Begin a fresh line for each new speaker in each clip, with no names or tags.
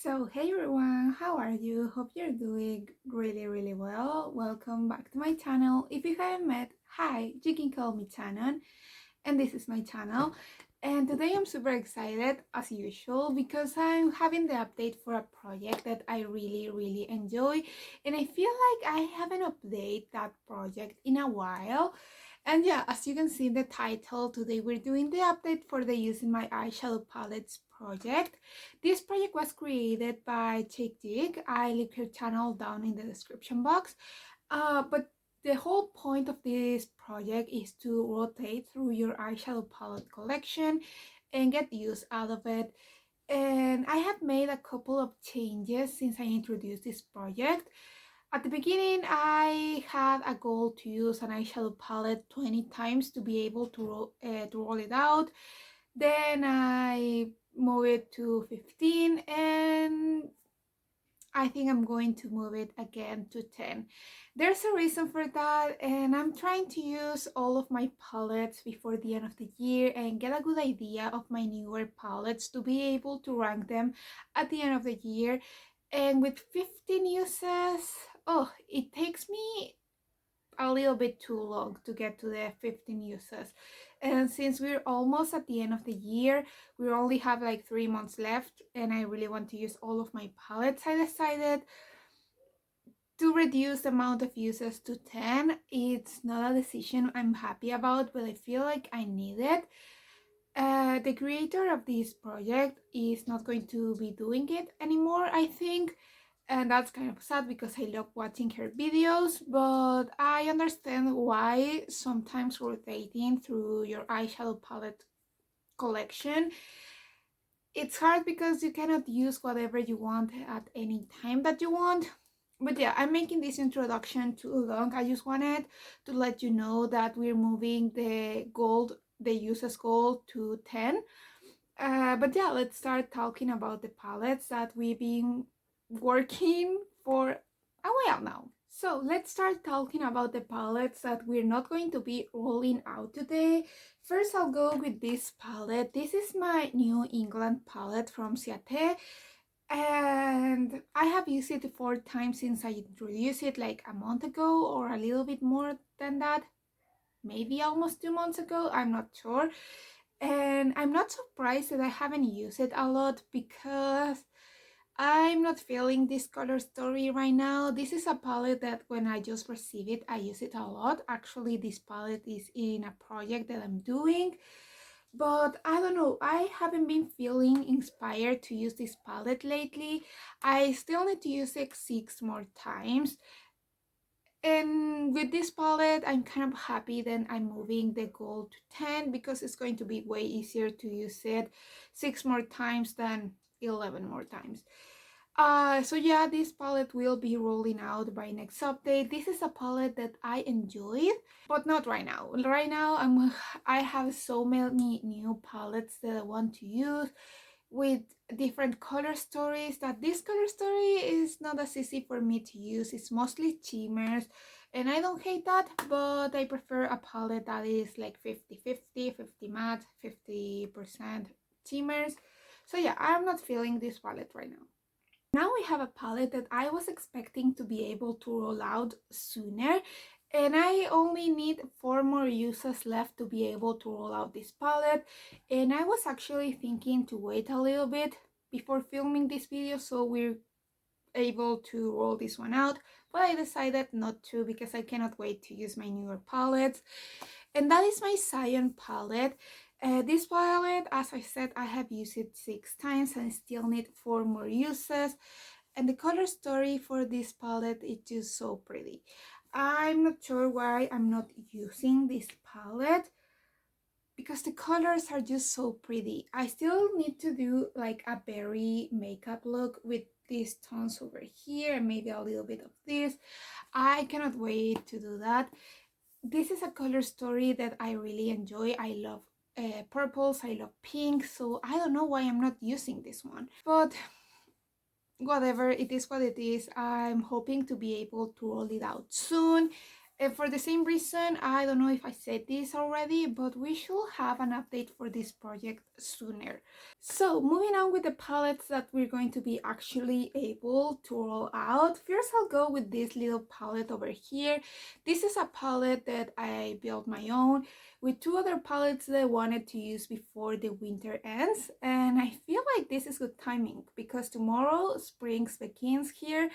So hey everyone, how are you? Hope you're doing really well. Welcome back to my channel. If you haven't met, hi, you can call me Shannon, and this is my channel. And today I'm super excited as usual because I'm having the update for a project that I really enjoy, and I feel like I haven't updated that project in a while. And yeah, as you can see in the title, today we're doing the update for the Using My Eyeshadow Palettes project. This project was created by Chick Jig. I link her channel down in the description box. But the whole point of this project is to rotate through your eyeshadow palette collection and get use out of it. And I have made a couple of changes since I introduced this project. At the beginning, I had a goal to use an eyeshadow palette 20 times to be able to roll it out. Then I move it to 15, and I think I'm going to move it again to 10. There's a reason for that, and I'm trying to use all of my palettes before the end of the year and get a good idea of my newer palettes to be able to rank them at the end of the year. And with 15 uses, oh, it takes me a little bit too long to get to the 15 uses. And since we're almost at the end of the year, we only have like 3 months left, and I really want to use all of my palettes, I decided to reduce the amount of uses to 10. It's not a decision I'm happy about, but I feel like I need it. The creator of this project is not going to be doing it anymore, I think, and that's kind of sad because I love watching her videos, but I understand why sometimes rotating through your eyeshadow palette collection, it's hard because you cannot use whatever you want at any time that you want. But yeah, I'm making this introduction too long. I just wanted to let you know that we're moving the uses goal to 10. But yeah, let's start talking about the palettes that we've been working for a while now. So let's start talking about the palettes that we're not going to be rolling out today. First, I'll go with this palette. This is my New England palette from Ciate, and I have used it 4 times since I introduced it like a month ago, or a little bit more than that, maybe almost 2 months ago, I'm not sure. And I'm not surprised that I haven't used it a lot because I'm not feeling this color story right now. This is a palette that when I just receive it, I use it a lot. Actually, this palette is in a project that I'm doing, but I don't know, I haven't been feeling inspired to use this palette lately. I still need to use it 6 more times. And with this palette, I'm kind of happy that I'm moving the goal to 10 because it's going to be way easier to use it 6 more times than 11 more times. So yeah, this palette will be rolling out by next update. This is a palette that I enjoyed, but not right now. Right now, I have so many new palettes that I want to use with different color stories that this color story is not as easy for me to use. It's mostly shimmers, and I don't hate that, but I prefer a palette that is like 50-50, 50 matte, 50% shimmers. So yeah, I'm not feeling this palette right now. Now we have a palette that I was expecting to be able to roll out sooner, and I only need 4 more uses left to be able to roll out this palette. And I was actually thinking to wait a little bit before filming this video so we're able to roll this one out, but I decided not to because I cannot wait to use my newer palettes. And that is my Scion palette. This palette, as I said, I have used it 6 times and still need 4 more uses. And the color story for this palette is just so pretty. I'm not sure why I'm not using this palette because the colors are just so pretty. I still need to do like a berry makeup look with these tones over here and maybe a little bit of this. I cannot wait to do that. This is a color story that I really enjoy. I love purples, I love pink, so I don't know why I'm not using this one. But whatever, it is what it is. I'm hoping to be able to roll it out soon. And for the same reason, I don't know if I said this already, but we should have an update for this project sooner. So moving on with the palettes that we're going to be actually able to roll out. First, I'll go with this little palette over here. This is a palette that I built my own with two other palettes that I wanted to use before the winter ends. And I feel like this is good timing because tomorrow spring begins here,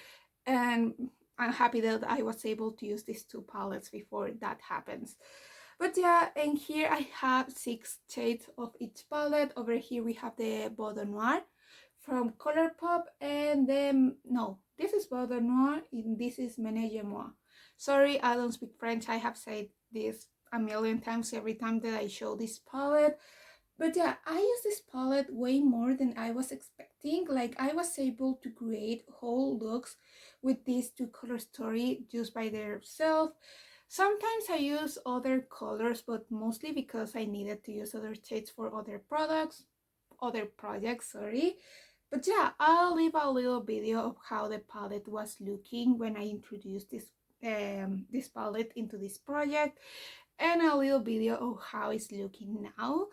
and I'm happy that I was able to use these two palettes before that happens. But yeah, and here I have 6 shades of each palette. Over here we have the Bordeaux Noir from Colourpop, and then, no, this is Bordeaux Noir and this is Ménage à Moi. Sorry, I don't speak French. I have said this a million times every time that I show this palette. But yeah, I use this palette way more than I was expecting. Like, I was able to create whole looks with these two color story just by themselves. Sometimes I use other colors, but mostly because I needed to use other shades for other projects, sorry. But yeah, I'll leave a little video of how the palette was looking when I introduced this palette into this project, and a little video of how it's looking now.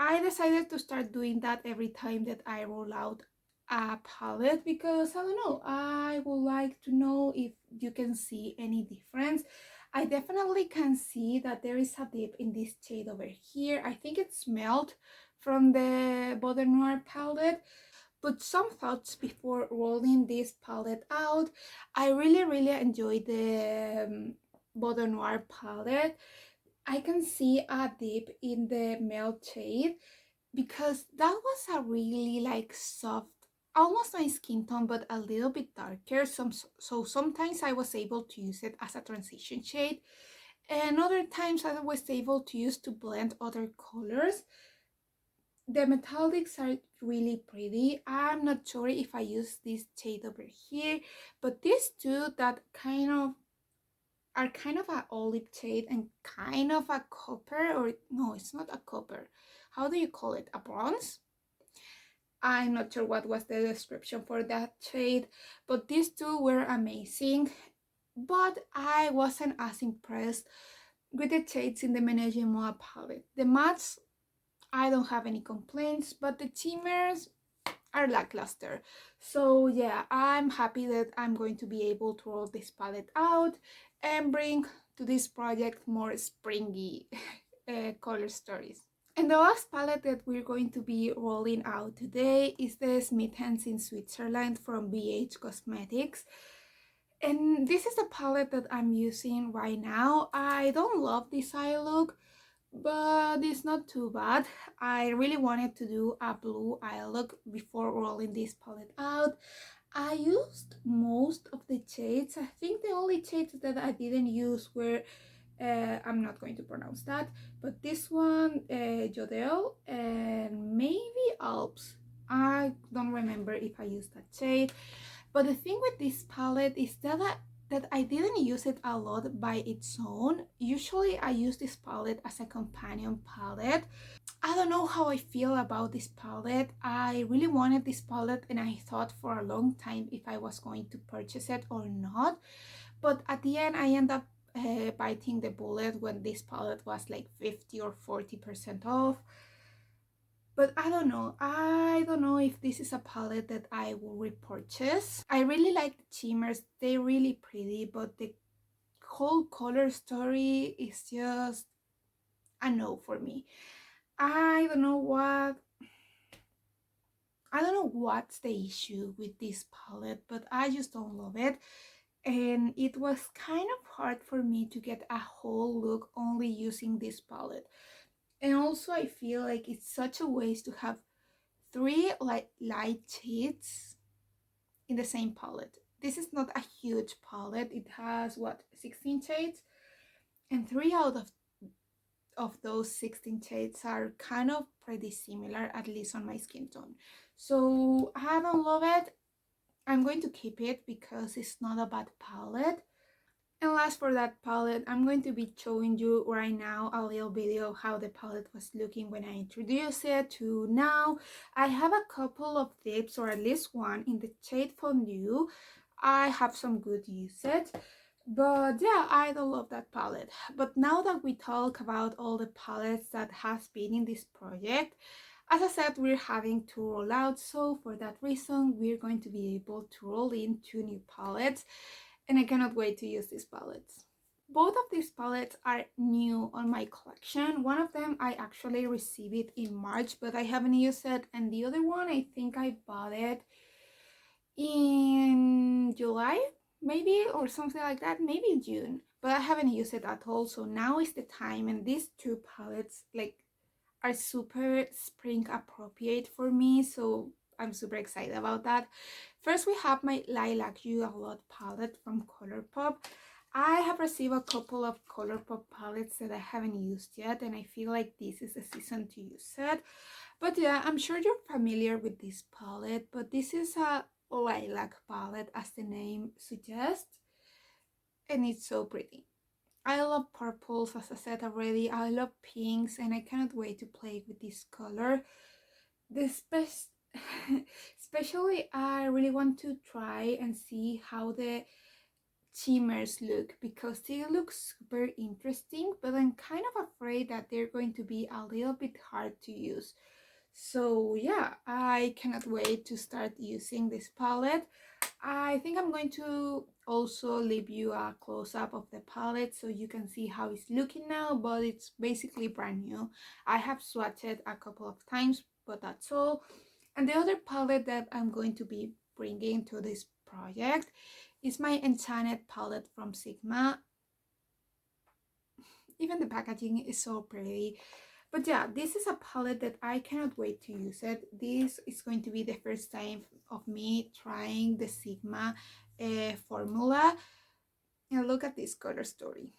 I decided to start doing that every time that I roll out a palette because I don't know, I would like to know if you can see any difference. I definitely can see that there is a dip in this shade over here. I think it's smelled from the Bordeaux Noir palette. But some thoughts before rolling this palette out. I really enjoyed the Bordeaux Noir palette. I can see a dip in the melt shade because that was a really like soft, almost my skin tone, but a little bit darker. So sometimes I was able to use it as a transition shade, and other times I was able to use to blend other colors. The metallics are really pretty. I'm not sure if I use this shade over here, but these two that are kind of a olive shade and kind of a copper, or no, it's not a copper. How do you call it? A bronze? I'm not sure what was the description for that shade, but these two were amazing. But I wasn't as impressed with the shades in the Ménage à Moi palette. The mattes, I don't have any complaints, but the shimmers are lackluster. So yeah, I'm happy that I'm going to be able to roll this palette out and bring to this project more springy color stories. And the last palette that we're going to be rolling out today is the Smittens in Switzerland from BH Cosmetics. And this is the palette that I'm using right now. I don't love this eye look, but it's not too bad. I really wanted to do a blue eye look before rolling this palette out. I used most of the shades. I think the only shades that I didn't use were I'm not going to pronounce that, but this one, Jodel, and maybe Alps. I don't remember if I used that shade. But the thing with this palette is that I didn't use it a lot by its own. Usually I use this palette as a companion palette. I don't know how I feel about this palette. I really wanted this palette and I thought for a long time if I was going to purchase it or not. But at the end I ended up biting the bullet when this palette was like 50 or 40% off. But I don't know. I don't know if this is a palette that I will repurchase. I really like the shimmers. They're really pretty, but the whole color story is just a no for me. I don't know what's the issue with this palette, but I just don't love it. And it was kind of hard for me to get a whole look only using this palette. And also I feel like it's such a waste to have 3 like light shades in the same palette. This is not a huge palette. It has what, 16 shades, and 3 out of those 16 shades are kind of pretty similar, at least on my skin tone. So I don't love it. I'm going to keep it because it's not a bad palette. And last for that palette, I'm going to be showing you right now a little video of how the palette was looking when I introduced it to now. I have a couple of dips, or at least one, in the shade Fondue. I have some good usage, But yeah, I don't love that palette. But now that we talk about all the palettes that has been in this project, as I said, we're having to roll out, so for that reason, we're going to be able to roll in 2 new palettes, and I cannot wait to use these palettes. Both of these palettes are new on my collection. One of them I actually received it in March, but I haven't used it, and the other one I think I bought it in July, maybe, or something like that, maybe June, but I haven't used it at all, so now is the time, and these 2 palettes like are super spring appropriate for me, so I'm super excited about that. First, we have my Lilac You a Lot palette from Colourpop. I have received a couple of Colourpop palettes that I haven't used yet, and I feel like this is the season to use it. But yeah, I'm sure you're familiar with this palette, but this is a lilac palette as the name suggests, and it's so pretty. I love purples, as I said already. I love pinks, and I cannot wait to play with this color. This best especially I really want to try and see how the shimmers look, because they look super interesting, but I'm kind of afraid that they're going to be a little bit hard to use. So yeah, I cannot wait to start using this palette. I think I'm going to also leave you a close-up of the palette so you can see how it's looking now, but it's basically brand new. I have swatched it a couple of times, but that's all. And the other palette that I'm going to be bringing to this project is my Enchanted palette from Sigma. Even the packaging is so pretty. But yeah, this is a palette that I cannot wait to use it. This is going to be the first time of me trying the Sigma formula. And look at this color story.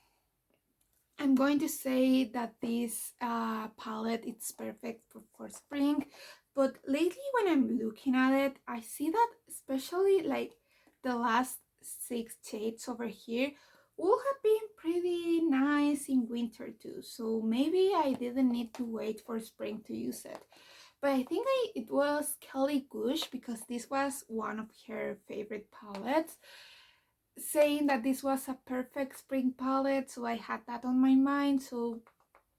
I'm going to say that this palette it's perfect for spring, but lately when I'm looking at it, I see that especially like the last 6 shades over here would have been pretty nice in winter too, so maybe I didn't need to wait for spring to use it. But I think it was Kelly Gush, because this was one of her favorite palettes, saying that this was a perfect spring palette, so I had that on my mind, so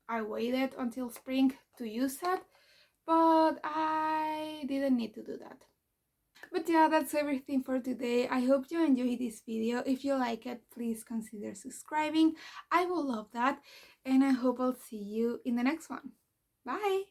I waited until spring to use it, but I didn't need to do that. But yeah, that's everything for today. I hope you enjoyed this video. If you like it, please consider subscribing. I will love that, and I hope I'll see you in the next one. Bye!